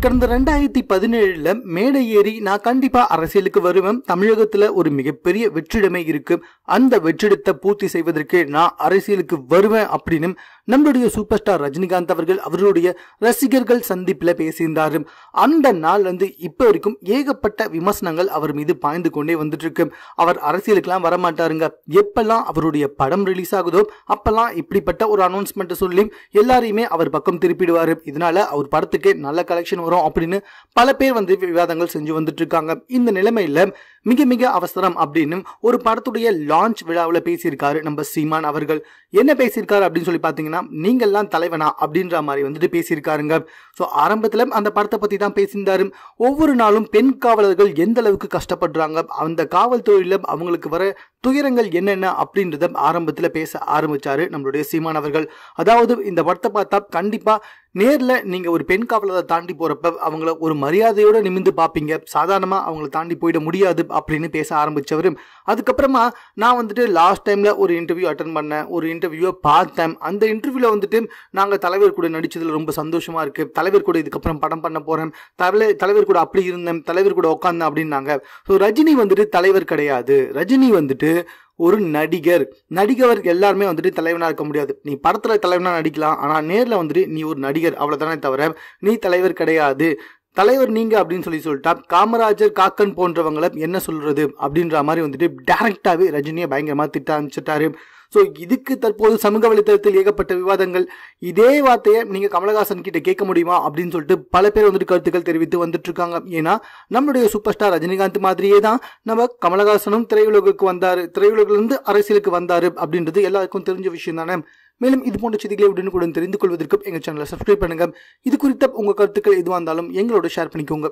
கடந்த 2017 மேடை ஏறி நான் கண்டிப்பா அரசியலுக்கு வருவேன், தமிழகத்துல ஒரு மிகப்பெரிய வெற்றிடமே இருக்கு, அந்த வெற்றிடத்தை பூர்த்தி செய்வதற்கு நான் அரசியலுக்கு வருவேன் அப்படின்னு நம்மளுடைய சூப்பர் ஸ்டார் ரஜினிகாந்த் அவர்கள் அவருடைய ரசிகர்கள் சந்திப்புல பேசியிருந்தாரு. அந்த நாள் இப்ப வரைக்கும் ஏகப்பட்ட விமர்சனங்கள் அவர் மீது பாய்ந்து கொண்டே வந்துட்டு இருக்கு. அவர் அரசியலுக்குலாம் வரமாட்டாருங்க, எப்பெல்லாம் அவருடைய படம் ரிலீஸ் ஆகுதோ அப்பெல்லாம் இப்படிப்பட்ட ஒரு அனௌன்ஸ்மெண்ட் சொல்லி எல்லாரையுமே அவர் பக்கம் திருப்பிடுவாரு. இதனால அவர் படத்துக்கு நல்ல கலெக்ஷன் வரும் அப்படின்னு பல பேர் விவாதங்கள் செஞ்சு வந்துட்டு இருக்காங்க. இந்த நிலைமையில மிக மிக அவசரம் அப்படின்னு ஒரு படத்துடைய லான்ச் விழாவில் பேசியிருக்காரு நம்ம சீமான் அவர்கள். என்ன பேசியிருக்காரு அப்படின்னு சொல்லி பாத்தீங்கன்னா, நீங்கள்லாம் தலைவனா அப்படின்ற மாதிரி பேசியிருக்காருங்க. ஸோ ஆரம்பத்துல அந்த படத்தை பத்தி தான் பேசியிருந்தாரு. ஒவ்வொரு நாளும் பெண் காவலர்கள் எந்த அளவுக்கு கஷ்டப்படுறாங்க, அந்த காவல்துறையில அவங்களுக்கு வர துயரங்கள் என்னென்ன அப்படின்றத ஆரம்பத்தில் பேச ஆரம்பிச்சாரு நம்மளுடைய சீமான் அவர்கள். அதாவது இந்த படத்தை பார்த்தா கண்டிப்பா நேர்ல நீங்க ஒரு பெண் காவலரை தாண்டி போறப்ப அவங்கள ஒரு மரியாதையோட நிமிந்து பார்ப்பீங்க, சாதாரணமா அவங்களை தாண்டி போயிட முடியாது அப்படின்னு பேச ஆரம்பிச்சவரு. அதுக்கப்புறமா நான் லாஸ்ட் டைம்ல ஒரு இன்டர்வியூ அட்டன் பண்ணேன், ஒரு இன்டர்வியூ பார்த்தேன். அந்த இன்டர்வியூல நாங்க தலைவர் கூட நடிச்சதுல ரொம்ப சந்தோஷமா இருக்கு, தலைவர் கூட இதுக்கப்புறம் படம் பண்ண போறேன், தலைவர் கூட அப்படி இருந்தேன், தலைவர் கூட உட்காந்தேன் அப்படின்னாங்க. ஸோ ரஜினி தலைவர் கிடையாது, ரஜினி ஒரு நடிகர். நடிகர் எல்லாருமே தலைவனா இருக்க முடியாது. நீ படத்துல தலைவனா நடிக்கலாம், ஆனா நேர்ல நீ ஒரு நடிகர், அவ்வளவுதானே தவிர நீ தலைவர் கிடையாது. தலைவர் நீங்க அப்படின்னு சொல்லிட்டா காமராஜர், காக்கன் போன்றவங்களை என்ன சொல்றது அப்படின்ற மாதிரி டைரக்டாவே ரஜினியை பயங்கரமா திட்ட ஆரம்பிச்சிட்டாரு. ஸோ இதுக்கு தற்போது சமூக வலைதளத்தில் ஏகப்பட்ட விவாதங்கள். இதே வார்த்தையை நீங்க கமலஹாசன் கிட்ட கேட்க முடியுமா அப்படின்னு சொல்லிட்டு பல பேர் கருத்துக்கள் தெரிவித்து வந்துட்டு இருக்காங்க. ஏன்னா நம்மளுடைய சூப்பர் ஸ்டார் ரஜினிகாந்த் மாதிரியே தான் நம்ம கமலஹாசனும் திரையுலகுக்கு வந்தாரு, திரையுலகிலிருந்து அரசியலுக்கு வந்தாரு அப்படின்றது எல்லாருக்கும் தெரிஞ்ச விஷயம் தானே. மேலும் இது போன்ற செய்திகளை உடனுக்குடன் தெரிந்து கொள்வதற்கு எங்க சேனலை சப்ஸ்கிரைப் பண்ணுங்க. இது குறித்த உங்க கருத்துக்கள் எதுவாக இருந்தாலும் எங்களோட ஷேர் பண்ணிக்கோங்க.